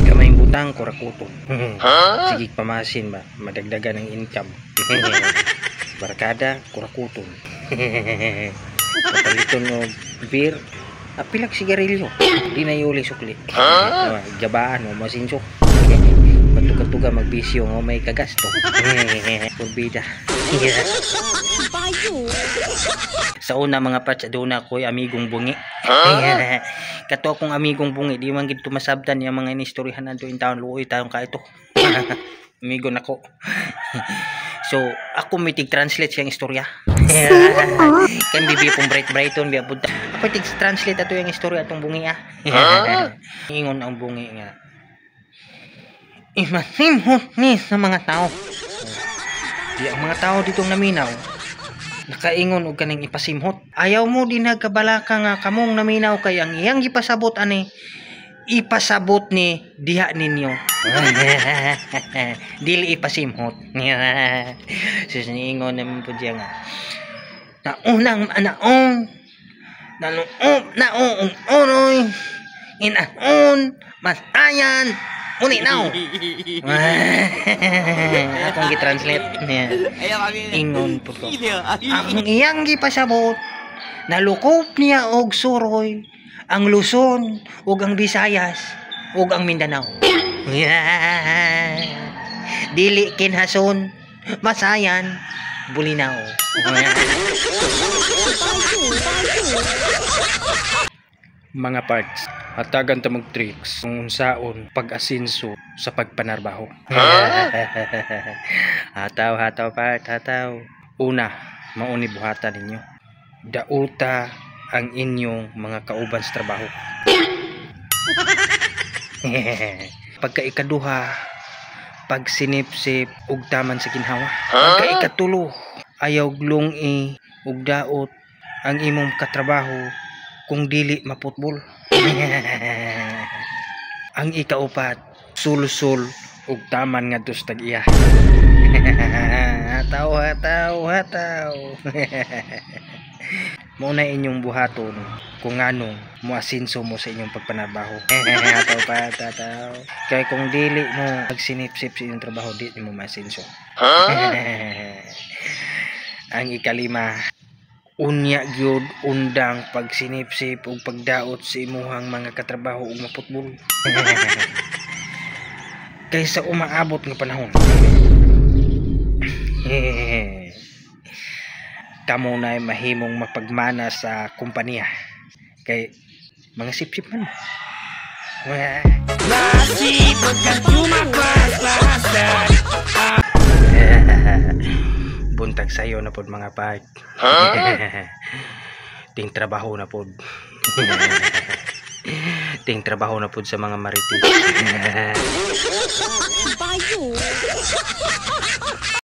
Kamay butang kurakuto. Sige pamasin ba madagdagan ng income. Barkada kurakuton. Papaliton mo beer apilak sigarilyo di na yuli sukli. Jabaan mo masinsok. Tuga-tuga magbisyo nga may kagasto. Purbida. Sa una mga patch aduna ko'y amigong bungi. Kato akong amigong bungi di man gid tumasabtan yung mga inistoryahan nanto in taon luoy tayong ka ito. Amigo nako. So ako mitig translate siyang istorya. Kan bibi pong brighton biya budta. Ako tig translate ato yung istorya atong bungi Ingon ang bungi nga imasimhot ni sa mga tao. Di ang mga tao ditong naminaw nakaingon og kaning ipasimhot. Ayaw mo din nagkabalaka nga kamong naminaw kay ang iyang gipasabot ani ipasabot ni diha ninyo. Dili ipasimhot. Susiniingon naman po diya nga naunang anaong naong onoy inaon masayan uni now. Akong gitranslate niya. Ingon po ko. Ang iyang gipasabot nalukop niya og suroy ang Luzon ug ang Visayas ug ang Mindanao. Dili kinhason masayan Bulinaw. Mga parts, hatagan ta mag tricks kung unsaon pag-asinso sa pagpanarbaho. Hataw part, hataw. Una, mauni buhatan ninyo. Dauta ang inyong mga kauban sa trabaho. Pagka ikaduha, pagsinipsip ug taman sa ginhawa. Pagka ikatulo, ayaw glungi ug daot ang imong katrabaho kung dili maputbol. Ang ikaupat, sul-sul ug taman ngadto sa tag-iya. Hataw. Muna inyong buhaton kung anong muasinso mo sa inyong pagpanarbaho. Hataw. Kaya kung dili mo magsinipsip sa inyong trabaho, di mo maasinso. Ang ikalima, unya gyud undang pagsinipsip ug pagdaot sa imuhang mga katrabaho ug maputbol. Kaysa umaabot nga panahon. Kamo na mahimong mapagmana sa kumpanya kay mga sip-sip man. Buntag sayo na pod mga part. Ting trabaho na pod. Ting trabaho na pod sa mga marites.